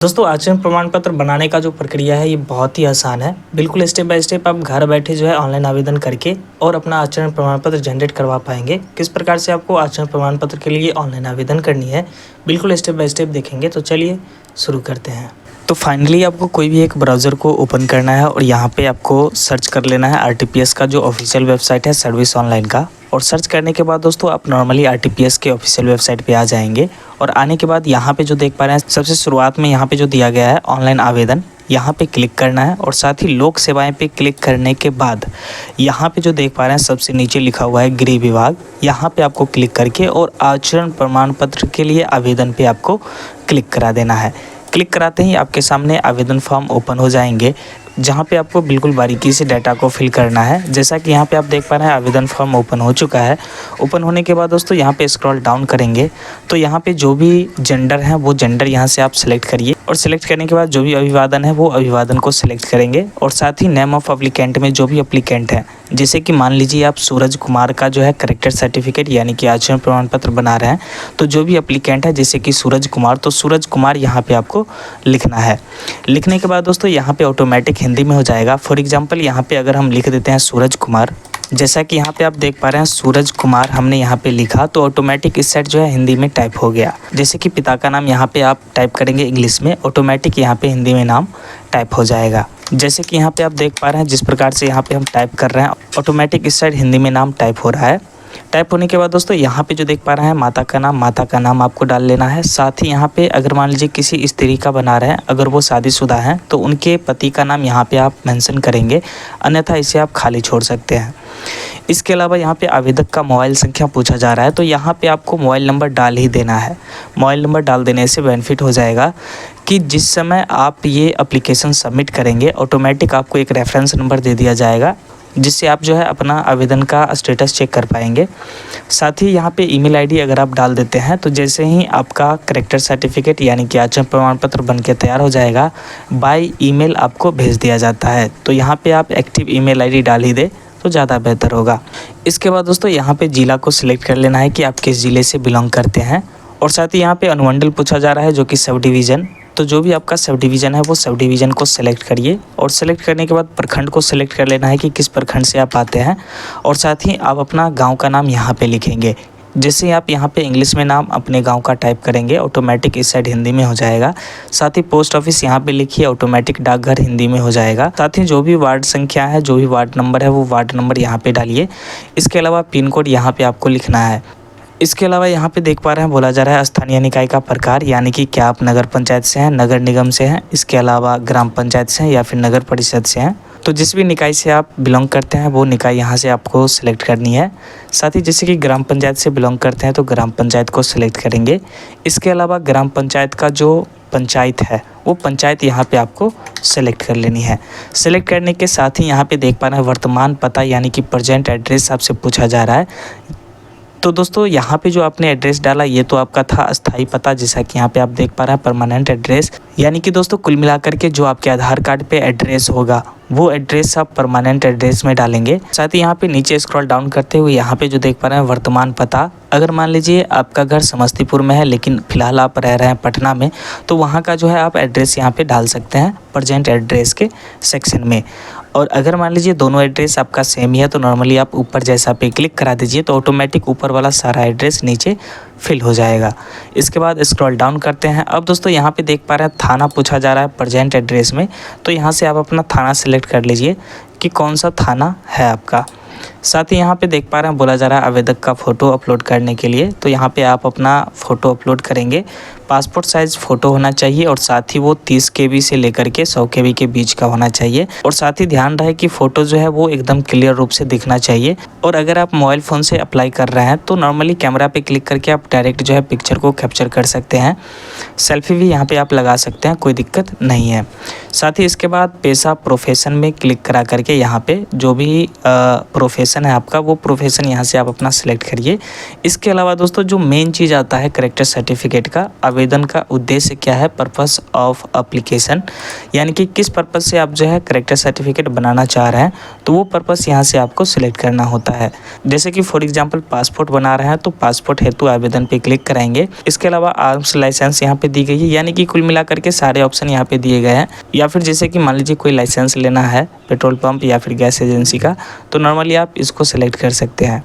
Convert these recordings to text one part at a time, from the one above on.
दोस्तों आचरण प्रमाण पत्र बनाने का जो प्रक्रिया है ये बहुत ही आसान है। बिल्कुल स्टेप बाय स्टेप आप घर बैठे जो है ऑनलाइन आवेदन करके और अपना आचरण प्रमाण पत्र जनरेट करवा पाएंगे। किस प्रकार से आपको आचरण प्रमाण पत्र के लिए ऑनलाइन आवेदन करनी है बिल्कुल स्टेप बाय स्टेप देखेंगे। तो चलिए शुरू करते हैं। तो फाइनली आपको कोई भी एक ब्राउज़र को ओपन करना है और यहाँ पे आपको सर्च कर लेना है आरटीपीएस का जो ऑफिशियल वेबसाइट है सर्विस ऑनलाइन का। और सर्च करने के बाद दोस्तों आप नॉर्मली आरटीपीएस के ऑफिशियल वेबसाइट पे आ जाएंगे। और आने के बाद यहाँ पे जो देख पा रहे हैं सबसे शुरुआत में यहाँ पे जो दिया गया है ऑनलाइन आवेदन, यहाँ पे क्लिक करना है। और साथ ही लोक सेवाएं पे क्लिक करने के बाद यहाँ पे जो देख पा रहे हैं सबसे नीचे लिखा हुआ है गृह विभाग, यहाँ पे आपको क्लिक करके और आचरण प्रमाण पत्र के लिए आवेदन पे आपको क्लिक करा देना है। क्लिक कराते ही आपके सामने आवेदन फॉर्म ओपन हो जाएंगे, जहाँ पे आपको बिल्कुल बारीकी से डाटा को फिल करना है। जैसा कि यहाँ पे आप देख पा रहे हैं आवेदन फॉर्म ओपन हो चुका है। ओपन होने के बाद दोस्तों यहाँ पे स्क्रॉल डाउन करेंगे तो यहाँ पे जो भी जेंडर है वो जेंडर यहाँ से आप सेलेक्ट करिए। और सेलेक्ट करने के बाद जो भी अभिवादन है वो अभिवादन को सिलेक्ट करेंगे। और साथ ही नेम ऑफ अप्लीकेंट में जो भी अप्लीकेंट है, जैसे कि मान लीजिए आप सूरज कुमार का जो है करेक्टर सर्टिफिकेट यानी कि आचरण प्रमाण पत्र बना रहे हैं, तो जो भी अप्लीकेंट है जैसे कि सूरज कुमार, तो सूरज कुमार यहाँ पे आपको लिखना है। लिखने के बाद दोस्तों यहाँ पे ऑटोमेटिक हिंदी में हो जाएगा। फॉर एग्जांपल यहाँ पे अगर हम लिख देते हैं सूरज कुमार, जैसा कि यहाँ पे आप देख पा रहे हैं सूरज कुमार हमने यहाँ पे लिखा तो ऑटोमेटिक इस साइड जो है हिंदी में टाइप हो गया। जैसे कि पिता का नाम यहाँ पे आप टाइप करेंगे इंग्लिश में, ऑटोमेटिक यहाँ पे हिंदी में नाम टाइप हो जाएगा। जैसे कि यहाँ पे आप देख पा रहे हैं जिस प्रकार से यहाँ पे हम टाइप कर रहे हैं ऑटोमेटिक इस साइड हिंदी में नाम टाइप हो रहा है। टाइप होने के बाद दोस्तों यहाँ पे जो देख पा रहे हैं माता का नाम आपको डाल लेना है। साथ ही यहाँ पे अगर मान लीजिए किसी स्त्री का बना रहे हैं, अगर वो शादीशुदा हैं तो उनके पति का नाम यहाँ पे आप मेंशन करेंगे, अन्यथा इसे आप खाली छोड़ सकते हैं। इसके अलावा यहाँ पे आवेदक का मोबाइल संख्या पूछा जा रहा है तो यहाँ पे आपको मोबाइल नंबर डाल ही देना है। मोबाइल नंबर डाल देने से बेनिफिट हो जाएगा कि जिस समय आप ये एप्लीकेशन सबमिट करेंगे ऑटोमेटिक आपको एक रेफरेंस नंबर दे दिया जाएगा, जिससे आप जो है अपना आवेदन का स्टेटस चेक कर पाएंगे। साथ ही यहाँ पे ईमेल आईडी अगर आप डाल देते हैं तो जैसे ही आपका करेक्टर सर्टिफिकेट यानी कि आचरण प्रमाण पत्र बन के तैयार हो जाएगा, बाय ईमेल आपको भेज दिया जाता है। तो यहाँ पे आप एक्टिव ईमेल आईडी डाल ही दे तो ज़्यादा बेहतर होगा। इसके बाद दोस्तों यहाँ पे ज़िला को सिलेक्ट कर लेना है कि आप किस ज़िले से बिलोंग करते हैं। और साथ ही यहाँ पे अनुमंडल पूछा जा रहा है जो कि सब डिवीज़न, तो जो भी आपका सब डिवीज़न है वो सब डिवीज़न को सेलेक्ट करिए। और सेलेक्ट करने के बाद प्रखंड को सेलेक्ट कर लेना है कि किस प्रखंड से आप आते हैं। और साथ ही आप अपना गांव का नाम यहाँ पे लिखेंगे। जैसे ही आप यहाँ पे इंग्लिश में नाम अपने गांव का टाइप करेंगे ऑटोमेटिक इस साइड हिंदी में हो जाएगा। साथ ही पोस्ट ऑफिस यहाँ पे लिखिए, ऑटोमेटिक डाकघर हिंदी में हो जाएगा। साथ ही जो भी वार्ड संख्या है, जो भी वार्ड नंबर है वो वार्ड नंबर यहाँ पे डालिए। इसके अलावा पिन कोड यहाँ पे आपको लिखना है। इसके अलावा यहाँ पे देख पा रहे हैं बोला जा रहा है स्थानीय निकाय का प्रकार, यानी कि क्या आप नगर पंचायत से हैं, नगर निगम से हैं, इसके अलावा ग्राम पंचायत से हैं या फिर नगर परिषद से हैं। तो जिस भी निकाय से आप बिलोंग करते हैं वो निकाय यहाँ से आपको सिलेक्ट करनी है। साथ ही जैसे कि ग्राम पंचायत से बिलोंग करते हैं तो ग्राम पंचायत को सिलेक्ट करेंगे। इसके अलावा ग्राम पंचायत का जो पंचायत है वो पंचायत यहाँ पे आपको सेलेक्ट कर लेनी है। सेलेक्ट करने के साथ ही यहाँ पे देख पा रहे हैं वर्तमान पता यानी कि प्रेजेंट एड्रेस आपसे पूछा जा रहा है। तो दोस्तों यहाँ पे जो आपने एड्रेस डाला ये तो आपका था अस्थाई पता, जैसा कि यहाँ पे आप देख पा रहे हैं परमानेंट एड्रेस, यानी कि दोस्तों कुल मिलाकर के जो आपके आधार कार्ड पे एड्रेस होगा वो एड्रेस आप परमानेंट एड्रेस में डालेंगे। साथ ही यहाँ पे नीचे स्क्रॉल डाउन करते हुए यहाँ पे जो देख पा रहे हैं वर्तमान पता, अगर मान लीजिए आपका घर समस्तीपुर में है लेकिन फिलहाल आप रह रहे हैं पटना में, तो वहाँ का जो है आप एड्रेस यहाँ पे डाल सकते हैं प्रेजेंट एड्रेस के सेक्शन में। और अगर मान लीजिए दोनों एड्रेस आपका सेम ही है तो नॉर्मली आप ऊपर जैसा पे क्लिक करा दीजिए तो ऑटोमेटिक ऊपर वाला सारा एड्रेस नीचे फिल हो जाएगा। इसके बाद स्क्रॉल डाउन करते हैं। अब दोस्तों यहाँ पे देख पा रहे हैं थाना पूछा जा रहा है प्रेजेंट एड्रेस में, तो यहाँ से आप अपना थाना सेलेक्ट कर लीजिए कि कौन सा थाना है आपका। साथ ही यहाँ पे देख पा रहे हैं बोला जा रहा है आवेदक का फ़ोटो अपलोड करने के लिए, तो यहाँ पे आप अपना फ़ोटो अपलोड करेंगे। पासपोर्ट साइज़ फ़ोटो होना चाहिए और साथ ही वो 30 KB से लेकर के 100 KB के बीच का होना चाहिए। और साथ ही ध्यान रहे कि फ़ोटो जो है वो एकदम क्लियर रूप से दिखना चाहिए। और अगर आप मोबाइल फ़ोन से अप्लाई कर रहे हैं तो नॉर्मली कैमरा पे क्लिक करके आप डायरेक्ट जो है पिक्चर को कैप्चर कर सकते हैं। सेल्फी भी यहाँ पे आप लगा सकते हैं, कोई दिक्कत नहीं है। साथ ही इसके बाद पेशा प्रोफेशन में क्लिक करा करके यहाँ पे जो भी प्रोफेशन है आपका वो प्रोफेशन यहाँ से आप अपना सिलेक्ट करिए। इसके अलावा दोस्तों जो मेन चीज़ आता है करेक्टर सर्टिफिकेट का, आवेदन का उद्देश्य क्या है, पर्पस ऑफ एप्लीकेशन, यानी कि किस पर्पस से आप जो है करेक्टर सर्टिफिकेट बनाना चाह रहे हैं, तो वो पर्पस यहाँ से आपको सिलेक्ट करना होता है। जैसे कि फॉर एग्जांपल पासपोर्ट बना रहे हैं तो पासपोर्ट हेतु आवेदन पे क्लिक कराएंगे। इसके अलावा आर्म्स लाइसेंस यहाँ पे दी गई है, यानी कि कुल मिलाकर के सारे ऑप्शन यहाँ पे दिए गए हैं। या फिर जैसे कि मान लीजिए कोई लाइसेंस लेना है पेट्रोल पंप या फिर गैस एजेंसी का, तो नॉर्मली आप इसको सिलेक्ट कर सकते हैं।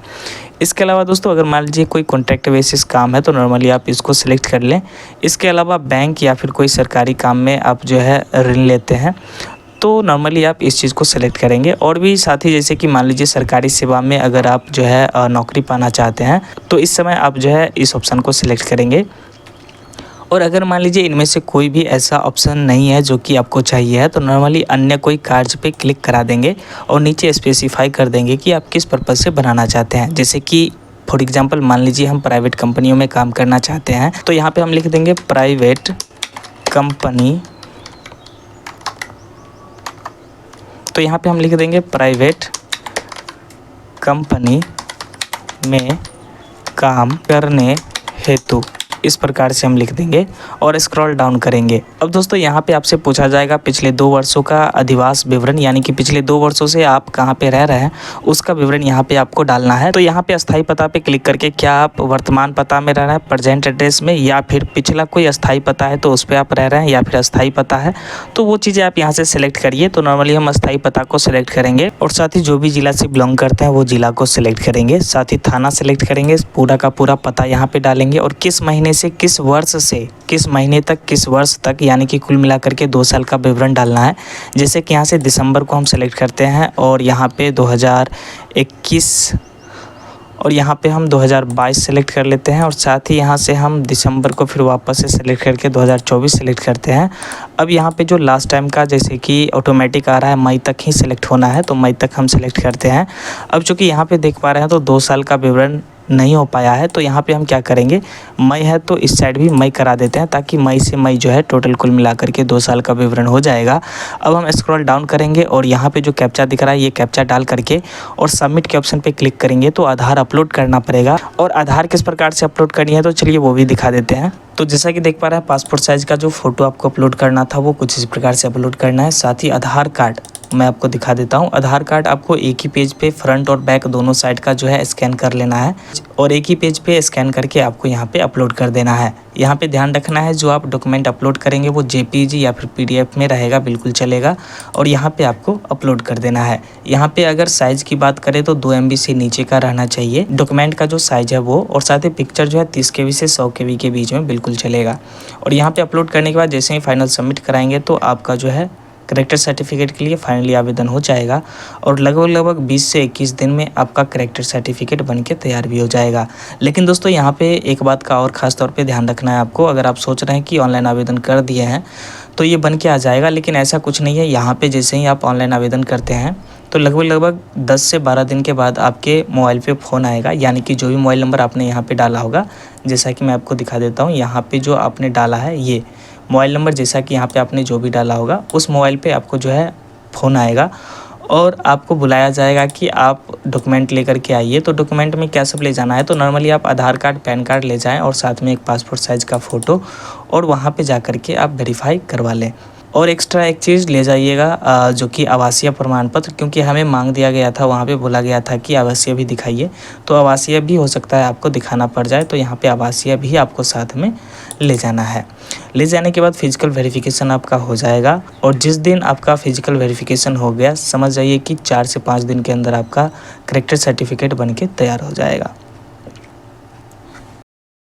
इसके अलावा दोस्तों अगर मान लीजिए कोई कॉन्ट्रैक्ट बेसिस काम है तो नॉर्मली आप इसको सिलेक्ट कर लें। इसके अलावा बैंक या फिर कोई सरकारी काम में आप जो है ऋण लेते हैं तो नॉर्मली आप इस चीज़ को सिलेक्ट करेंगे। और भी साथ ही जैसे कि मान लीजिए सरकारी सेवा में अगर आप जो है नौकरी पाना चाहते हैं तो इस समय आप जो है इस ऑप्शन को सिलेक्ट करेंगे। और अगर मान लीजिए इनमें से कोई भी ऐसा ऑप्शन नहीं है जो कि आपको चाहिए है तो नॉर्मली अन्य कोई कार्य पे क्लिक करा देंगे और नीचे स्पेसिफाई कर देंगे कि आप किस पर्पज़ से बनाना चाहते हैं। जैसे कि फॉर एग्जांपल मान लीजिए हम प्राइवेट कंपनियों में काम करना चाहते हैं तो यहाँ पे हम लिख देंगे प्राइवेट कंपनी, तो यहाँ पे हम लिख देंगे प्राइवेट कंपनी में काम करने हेतु, इस प्रकार से हम लिख देंगे और स्क्रॉल डाउन करेंगे। अब दोस्तों यहाँ पे आपसे पूछा जाएगा पिछले 2 वर्षों का अधिवास विवरण, यानी कि पिछले 2 वर्षों से आप कहाँ पे रह रहे हैं उसका विवरण यहाँ पे आपको डालना है। तो यहाँ पे अस्थाई पता पे क्लिक करके क्या आप वर्तमान पता में रह रहे हैं प्रेजेंट एड्रेस में, या फिर पिछला कोई अस्थाई पता है तो उस पर आप रह रहे हैं, या फिर अस्थाई पता है तो वो चीज़ें आप यहाँ से सिलेक्ट करिए। तो नॉर्मली हम अस्थाई पता को सिलेक्ट करेंगे और साथ ही जो भी जिला से बिलोंग करते हैं वो जिला को सिलेक्ट करेंगे, साथ ही थाना सिलेक्ट करेंगे, पूरा का पूरा पता यहाँ पे डालेंगे और किस महीने से किस वर्ष से किस महीने तक किस वर्ष तक, यानी कि कुल मिलाकर के 2 साल का विवरण डालना है। जैसे कि यहाँ से दिसंबर को हम सेलेक्ट करते हैं और यहाँ पे 2021 और यहाँ पे हम 2022 सेलेक्ट कर लेते हैं और साथ ही यहाँ से हम दिसंबर को फिर वापस से सेलेक्ट करके 2024 सेलेक्ट करते हैं। अब यहाँ पे जो लास्ट टाइम का जैसे कि ऑटोमेटिक आ रहा है मई तक ही सिलेक्ट होना है तो मई तक हम सिलेक्ट करते हैं। अब चूँकि यहाँ पे देख पा रहे हैं तो 2 साल का विवरण नहीं हो पाया है तो यहाँ पे हम क्या करेंगे, मई है तो इस साइड भी मई करा देते हैं ताकि मई से मई जो है टोटल कुल मिलाकर के 2 साल का विवरण हो जाएगा। अब हम स्क्रॉल डाउन करेंगे और यहाँ पे जो कैप्चा दिख रहा है ये कैप्चा डाल करके और सबमिट के ऑप्शन पे क्लिक करेंगे तो आधार अपलोड करना पड़ेगा। और आधार किस प्रकार से अपलोड करनी है तो चलिए वो भी दिखा देते हैं। तो जैसा कि देख पा रहे हैं पासपोर्ट साइज़ का जो फ़ोटो आपको अपलोड करना था वो कुछ इस प्रकार से अपलोड करना है। साथ ही आधार कार्ड मैं आपको दिखा देता हूँ। आधार कार्ड आपको एक ही पेज पे फ्रंट और बैक दोनों साइड का जो है स्कैन कर लेना है और एक ही पेज पे स्कैन करके आपको यहाँ पे अपलोड कर देना है। यहाँ पे ध्यान रखना है जो आप डॉक्यूमेंट अपलोड करेंगे वो जेपीजी या फिर पीडीएफ में रहेगा, बिल्कुल चलेगा और यहाँ पे आपको अपलोड कर देना है। यहाँ पे अगर साइज़ की बात करें तो 2 MB से नीचे का रहना चाहिए डॉक्यूमेंट का जो साइज़ है वो, और साथ ही पिक्चर जो है 30 KB से 100 KB के बीच में बिल्कुल चलेगा। और यहाँ पे अपलोड करने के बाद जैसे ही फाइनल सबमिट कराएंगे तो आपका जो है करेक्टर सर्टिफिकेट के लिए फाइनली आवेदन हो जाएगा और लगभग 20 से 21 दिन में आपका करेक्टर सर्टिफिकेट बनके तैयार भी हो जाएगा। लेकिन दोस्तों यहाँ पे एक बात का और ख़ास तौर पे ध्यान रखना है आपको, अगर आप सोच रहे हैं कि ऑनलाइन आवेदन कर दिए हैं तो ये बन के आ जाएगा, लेकिन ऐसा कुछ नहीं है। यहाँ पे जैसे ही आप ऑनलाइन आवेदन करते हैं तो लगभग 10 से 12 दिन के बाद आपके मोबाइल पे फ़ोन आएगा, यानी कि जो भी मोबाइल नंबर आपने यहाँ पे डाला होगा, जैसा कि मैं आपको दिखा देता हूँ। यहाँ पे जो आपने डाला है ये मोबाइल नंबर, जैसा कि यहाँ पे आपने जो भी डाला होगा उस मोबाइल पे आपको जो है फ़ोन आएगा और आपको बुलाया जाएगा कि आप डॉक्यूमेंट लेकर के आइए। तो डॉक्यूमेंट में क्या सब ले जाना है तो नॉर्मली आप आधार कार्ड, पैन कार्ड ले जाएं और साथ में एक पासपोर्ट साइज़ का फ़ोटो, और वहाँ पे जा कर के आप वेरीफाई करवा लें। और एक्स्ट्रा एक चीज़ ले जाइएगा जो कि आवासीय प्रमाण पत्र, क्योंकि हमें मांग दिया गया था, वहाँ पे बोला गया था कि आवासीय भी दिखाइए, तो आवासीय भी हो सकता है आपको दिखाना पड़ जाए, तो यहाँ पे आवासीय भी आपको साथ में ले जाना है। ले जाने के बाद फिजिकल वेरिफिकेशन आपका हो जाएगा और जिस दिन आपका फिजिकल वेरिफिकेशन हो गया समझ जाइए कि 4 से 5 दिन के अंदर आपका करेक्टर सर्टिफिकेट बन के तैयार हो जाएगा।